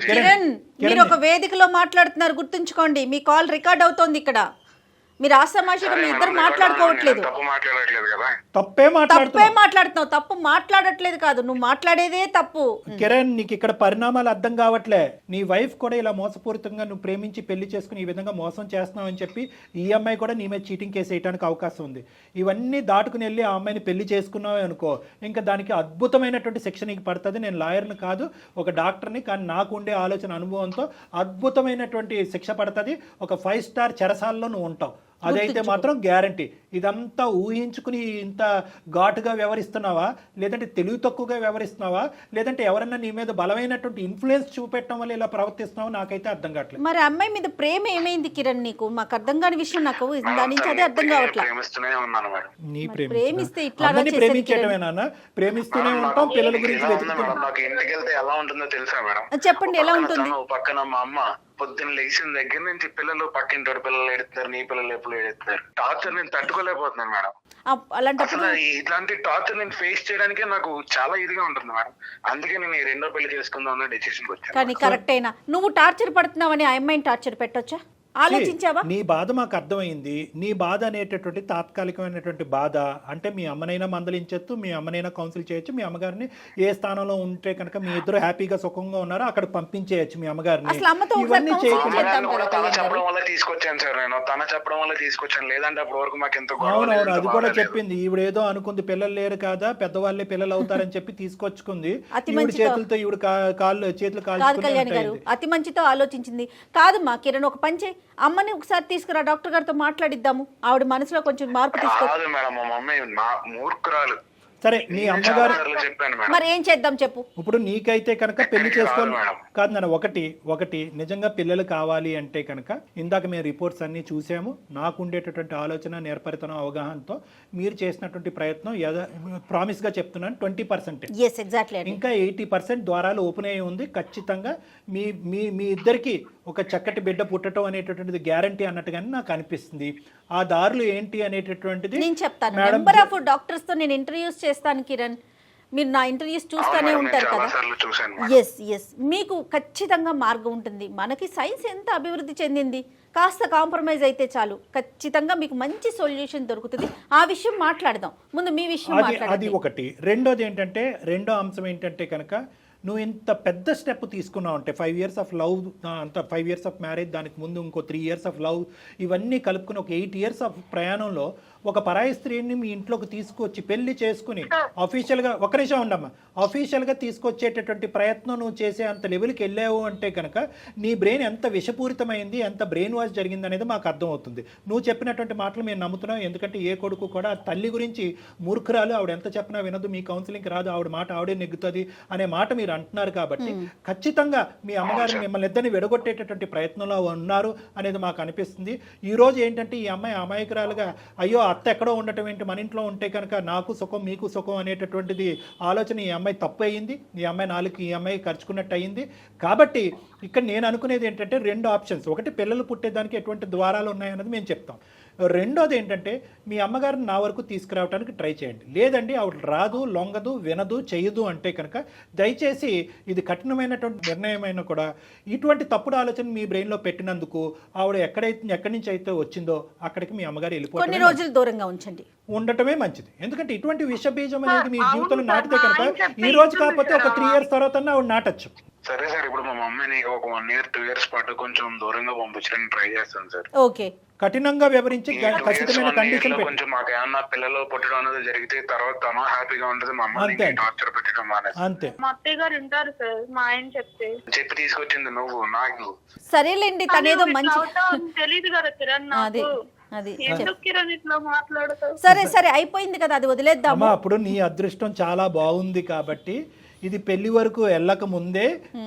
కిరణ్? మీరు ఒక వేదికలో మాట్లాడుతున్నారు, గుర్తుంచుకోండి. మీ కాల్ రికార్డ్ అవుతోంది ఇక్కడ. మీరు ఆసమాషగా మీ ఇద్దరు మాట్లాడుకోవట్లేదు. తప్పు మాట్లాడట్లేదు కదా. తప్పే మాట్లాడుతున్నావు. తప్పు మాట్లాడట్లేదు కాదు, నువ్వు మాట్లాడేదే తప్పు. కిరణ్, నీకు ఇక్కడ పరిణామాలు అర్థం కావట్లే. నీ వైఫ్ కూడా ఇలా మోసపూరితంగా నువ్వు ప్రేమించి పెళ్లి చేసుకుని ఈ విధంగా మోసం చేస్తున్నావు అని చెప్పి ఈ అమ్మాయి కూడా నీ మీద చీటింగ్ కేసు వేయడానికి అవకాశం ఉంది. ఇవన్నీ దాటుకుని వెళ్ళి ఆ అమ్మాయిని పెళ్లి చేసుకున్నావు అనుకో, ఇంకా దానికి అద్భుతమైనటువంటి శిక్ష నీకు పడుతుంది. నేను లాయర్ని కాదు, ఒక డాక్టర్ని, కానీ నాకు ఉండే ఆలోచన అనుభవంతో అద్భుతమైనటువంటి శిక్ష పడుతుంది. ఒక 5 స్టార్ చెరసాలలో నువ్వు ఉంటావు, అదైతే మాత్రం గ్యారంటీ. ఇదంతా ఊహించుకుని ఇంత ఘాటుగా వ్యవహరిస్తున్నావా, లేదంటే తెలివి తక్కువగా వ్యవహరిస్తున్నావా, లేదంటే ఎవరన్నా నీ మీద బలమైనటువంటి ఇన్ఫ్లుయెన్స్ చూపెట్టడం వల్ల ఇలా ప్రవర్తిస్తున్నావా, నాకైతే అర్థం కావట్లేదు. మరి అమ్మాయి మీద ప్రేమ ఏమైంది కిరణ్ నీకు? మాకు అర్థం కాని విషయం, నాకు దాని నుంచి అదే అర్థం కావట్లేదు. నీ ప్రేమిస్తే ఇట్లా ప్రేమించడమేనా? ప్రేమిస్తూనే ఉంటాం, పిల్లల గురించి వెతుకుతున్నాం. నాకు ఇంటికి వెళ్తే ఎలా ఉంటుందో తెలుసా మేడం? చెప్పండి, ఎలా ఉంటుంది? పక్కన మా అమ్మ పొద్దున్న లేచిన దగ్గర నుంచి పిల్లలు పక్కింటి పిల్లలు ఎడుతారు, నీ పిల్లలు ఎప్పుడు ఎడుతారు. టార్చర్ నేను తట్టుకోలేకపోతున్నాను మేడం. అలాంటప్పుడు ఇట్లాంటి టార్చర్ నేను ఫేస్ చేయడానికే నాకు చాలా ఇదిగా ఉంటుంది మేడం. అందుకే నేను ఈ రెండో పెళ్లి చేసుకుందాం అన్న డెసిషన్ వచ్చాను. కానీ కరెక్ట్ అయినా నువ్వు టార్చర్ పడుతున్నావని ఆ అమ్మాయిని టార్చర్ పెట్టొచ్చా? ఆలోచించావా? నీ బాధ మాకు అర్థమైంది. నీ బాధ అనేటటువంటి తాత్కాలికమైనటువంటి బాధ అంటే మీ అమ్మనైనా మందలించచ్చు, మీ అమ్మనైనా కౌన్సిల్ చేయొచ్చు, మీ అమ్మగారిని ఏ స్థానంలో ఉంటే కనుక మీ ఇద్దరు హ్యాపీగా సుఖంగా ఉన్నారో అక్కడ పంపించేయచ్చు మీ అమ్మగారిని. ఇవన్నీ చెప్పడం వల్ల తీసుకొచ్చాను సార్, నేను తన చెప్పడం వల్ల తీసుకొచ్చాను, లేదంటే అప్పటి వరకు మాకు ఎంతో. అవునవును, అది కూడా చెప్పింది. ఈవిడ ఏదో అనుకుంది, పిల్లలు లేరు కదా, పెద్దవాళ్ళే పిల్లలు అవుతారని చెప్పి తీసుకొచ్చుకుంది. ఈవిడ చేతులతో ఈవిడ చేతులు కాళ్ళు అతి మంచితో ఆలోచించింది. కాదు మా కిరణ్, ఒక పంచే అమ్మని ఒకసారి తీసుకురా, డాక్టర్ గారితో మాట్లాడిద్దాము. ఆవిడ మనసులో కొంచెం మార్పు తీసుకోవాలి మేడం. మా మమ్మీ మూర్ఖురాలు. సరే, మీ అమ్మగారు మరి ఏం చేద్దాం చెప్పు. ఇప్పుడు నీకైతే కనుక పెళ్లి చేసుకోవాలి కాదు నాన్న. ఒకటి నిజంగా పిల్లలు కావాలి అంటే కనుక ఇందాక మేము రిపోర్ట్స్ అన్ని చూసాము. నాకు ఉండేటటువంటి ఆలోచన, నేర్పరితనం, అవగాహనతో మీరు చేసినటువంటి ప్రయత్నం ప్రామిస్ గా చెప్తున్నాను 20%. ఇంకా 80% ద్వారాలు ఓపెన్ అయ్యి ఉంది. ఖచ్చితంగా మీ ఇద్దరికి ఒక చక్కటి బిడ్డ పుట్టడం అనేటటువంటిది గ్యారంటీ అన్నట్టుగానే నాకు అనిపిస్తుంది. ఆ దారులు ఏంటి అనేటటువంటిది నేను చెప్తాను. నెంబర్ ఆఫ్ డాక్టర్స్ తో నేను ఇంటర్వ్యూస్ చేస్తాను కిరణ్, మీరు నా ఇంటర్వ్యూస్ చూస్తూనే ఉంటారు కదా. ఎస్ మీకు ఖచ్చితంగా మార్గం ఉంటుంది. మనకి సైన్స్ ఎంత అభివృద్ధి చెందింది, కాస్త కాంప్రమైజ్ అయితే చాలు, ఖచ్చితంగా మీకు మంచి సొల్యూషన్ దొరుకుతుంది. ఆ విషయం మాట్లాడదాం. ముందు మీ విషయం మాట్లాడండి. అది ఒకటి. రెండో అంశం ఏంటంటే కనుక నువ్వు ఇంత పెద్ద స్టెప్ తీసుకున్నావు అంటే 5 years ఆఫ్ లవ్, అంత 5 years ఆఫ్ మ్యారేజ్, దానికి ముందు ఇంకో 3 years ఆఫ్ లవ్, ఇవన్నీ కలుపుకుని ఒక 8 years ఆఫ్ ప్రయాణంలో ఒక పరాయి స్త్రీని మీ ఇంట్లోకి తీసుకొచ్చి పెళ్లి చేసుకుని అఫీషియల్గా అఫీషియల్గా తీసుకొచ్చేటటువంటి ప్రయత్నం నువ్వు చేసే అంత లెవెల్కి వెళ్ళావు అంటే కనుక నీ బ్రెయిన్ ఎంత విషపూరితమైంది, ఎంత బ్రెయిన్ వాష్ జరిగింది అనేది మాకు అర్థమవుతుంది. నువ్వు చెప్పినటువంటి మాటలు మేము నమ్ముతున్నాం. ఎందుకంటే ఏ కొడుకు కూడా తల్లి గురించి మూర్ఖురాలు, ఆవిడ ఎంత చెప్పినా వినదు, మీ కౌన్సిలింగ్కి రాదు, ఆవిడ మాట ఆవిడే నెగ్గుతుంది అనే మాట మీరు అంటున్నారు. కాబట్టి ఖచ్చితంగా మీ అమ్మగారు మిమ్మల్ని ఇద్దరిని విడగొట్టేటటువంటి ప్రయత్నంలో ఉన్నారు అనేది మాకు అనిపిస్తుంది. ఈ రోజు ఏంటంటే ఈ అమ్మాయి అమాయకురాలుగా అయ్యో అత్త ఎక్కడో ఉండటం ఏంటి, మన ఇంట్లో ఉంటే కనుక నాకు సుఖం మీకు సుఖం అనేటటువంటిది ఆలోచన ఈ అమ్మాయి తప్పు అయ్యింది. ఈ అమ్మాయి నాలుగు ఈ అమ్మాయి ఖర్చుకున్నట్టు అయ్యింది. కాబట్టి ఇక్కడ నేను అనుకునేది ఏంటంటే 2 ఆప్షన్స్. ఒకటి, పిల్లలు పుట్టేదానికి ఎటువంటి ద్వారాలు ఉన్నాయన్నది మేము చెప్తాం. రెండోది ఏంటంటే మీ అమ్మగారిని నా వరకు తీసుకురావడానికి ట్రై చేయండి. లేదండి ఆవిడ రాదు, లొంగదు, వినదు, చేయదు అంటే కనుక దయచేసి ఇది కఠినమైనటువంటి నిర్ణయమైనా కూడా ఇటువంటి తప్పుడు ఆలోచన మీ బ్రెయిన్లో పెట్టినందుకు ఆవిడ ఎక్కడి నుంచి అయితే వచ్చిందో అక్కడికి మీ అమ్మగారు వెళ్ళిపోయి రోజులు దూరంగా ఉంచండి, ఉండటమే మంచిది. ఎందుకంటే ఇటువంటి విషబీజం అనేది మీ జీవితంలో నాటితే కనుక ఈ రోజు కాకపోతే ఒక 3 years తర్వాత ఆవిడ నాటచ్చు. సరే సార్, ఇప్పుడు మా మమ్మీని ఒక 1 year 2 years పాటు కొంచెం దూరంగా పంపించడానికి ట్రై చేస్తాను సార్. ఓకే, కఠినంగా వివరించి ఖచ్చితమైన కండిషన్ కొంచెం మాకు ఏమన్నా పిల్లలు పుట్టడం అనేది జరిగితే తర్వాత తను హ్యాపీగా ఉంటుంది, మా అమ్మ టార్చర్ పెట్టడం మానేసి. అంతే. మా అత్తయ్య గారు వింటారు సార్, మా ఆయన చెప్పి తీసుకొచ్చింది నువ్వు నాకు. సరేలేండి, తనేదో మంచి తెలియదు కదా కిరణ్ నాకు. అది ఎందుకు కిరణ్ ఇట్లా మాట్లాడతావు? సరే అయిపోయింది కదా, అది వదిలేద్దాం. అప్పుడు నీ అదృష్టం చాలా బాగుంది కాబట్టి ఇది పెళ్లి వరకు వెళ్ళక ముందే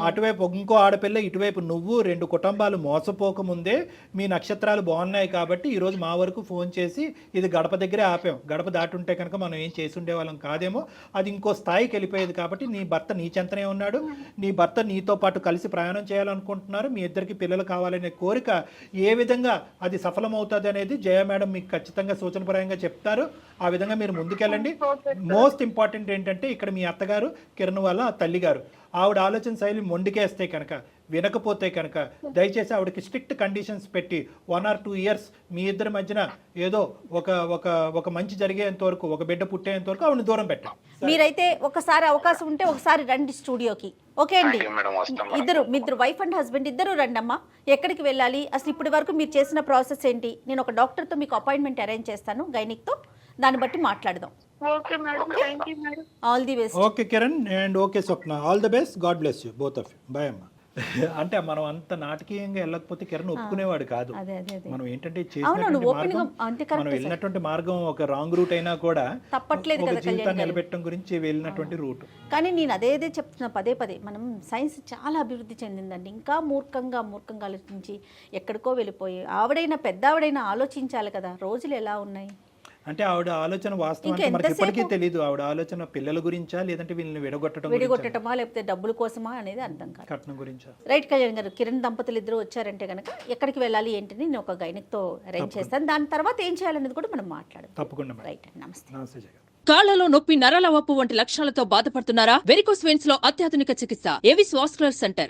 అటువైపు ఇంకో ఆడపిల్ల, ఇటువైపు నువ్వు, 2 కుటుంబాలు మోసపోక ముందే మీ నక్షత్రాలు బాగున్నాయి కాబట్టి ఈరోజు మా వరకు ఫోన్ చేసి ఇది గడప దగ్గరే ఆపాం. గడప దాటి ఉంటే కనుక మనం ఏం చేసి ఉండేవాళ్ళం కాదేమో, అది ఇంకో స్థాయికి వెళ్ళిపోయేది. కాబట్టి నీ భర్త నీ చెంతనే ఉన్నాడు, నీ భర్త నీతో పాటు కలిసి ప్రయాణం చేయాలనుకుంటున్నారు, మీ ఇద్దరికి పిల్లలు కావాలనే కోరిక ఏ విధంగా అది సఫలమవుతుంది అనేది జయ మేడం మీకు ఖచ్చితంగా సూచనపరంగా చెప్తారు. ఆ విధంగా మీరు ముందుకెళ్ళండి. మోస్ట్ ఇంపార్టెంట్ ఏంటంటే ఇక్కడ మీ అత్తగారు కిరణ్ వాళ్ళ తల్లి గారు ఆవిడ ఆలోచన శైలి మొండికేస్తే కనుక వినకపోతే కనుక దయచేసి ఆవిడకి స్ట్రిక్ట్ కండిషన్స్ పెట్టి 1 or 2 years మీ ఇద్దరి మధ్యన ఏదో ఒక మంచి జరిగేంత వరకు, ఒక బిడ్డ పుట్టేంత వరకు ఆవిడని దూరం పెట్టాం. మీరైతే ఒకసారి అవకాశం ఉంటే ఒకసారి రండి స్టూడియోకి. ఓకే అండి, మేడం వస్తాం. మీ ఇద్దరు వైఫ్ అండ్ హస్బెండ్ ఇద్దరు రండి అమ్మా. ఎక్కడికి వెళ్ళాలి, అసలు ఇప్పటి వరకు మీరు చేసిన ప్రాసెస్ ఏంటి, నేను ఒక డాక్టర్తో మీకు అపాయింట్మెంట్ అరేంజ్ చేస్తాను గైనిక్తో, దాన్ని బట్టి మాట్లాడదాం. Okay madam, thank you madam. All the best. Okay Kiran and okay Swapna, all the best, god bless you both of you. Bye అమ్మా. అంటే మనం అంత నాటకీయంగా వెళ్ళకపోతే కిరణ్ ఒప్పుకునేవాడు కాదు. మనం ఏంటంటే మనం వెళ్ళినటువంటి మార్గం ఒక రాంగ్ రూట్ అయినా కూడా తప్పట్లేదు కదా, జీవితాన్ని నిలబెట్టడం గురించి వెళ్ళినటువంటి రూట్. కానీ నేను అదేదే చెప్తున్నా పదే మనం సైన్స్ చాలా అభివృద్ధి చెందిందండి. ఇంకా మూర్ఖంగా ఆలోచించి ఎక్కడికో వెళ్ళిపోయి ఆవిడైనా పెద్ద ఆవిడైనా ఆలోచించాలి కదా, రోజులు ఎలా ఉన్నాయి. అంటే ఆవిడ ఆలోచన వాస్తవానికి మనకి ఇప్పటికీ తెలియదు. ఆవిడ ఆలోచన పిల్లల గురించా లేదంటే వీళ్ళని విడగొట్టడమా లేకపోతే డబ్బుల కోసమా అనేది అర్థం కాదు. కట్నం గురించా. రైట్ కళ్యాణ్ గారు, కిరణ్ దంపతులు ఇద్దరు వచ్చారంటే కనుక ఎక్కడికి వెళ్ళాలి ఏంటని నేను ఒక గైనిక్తో అరేంజ్ చేస్తాను. దాని తర్వాత ఏం చేయాలనేది కూడా మనం మాట్లాడదాం. తప్పకుండా. రైట్ అండి, నమస్తే. నమస్తే జగన్. కాళ్లలో నొప్పి, నరాల వాపు వంటి లక్షణాలతో బాధపడుతున్నారా? వెరికోస్ వెయిన్స్ లో అత్యాధునిక చికిత్స ఏవిస్ వాస్కులర్ సెంటర్.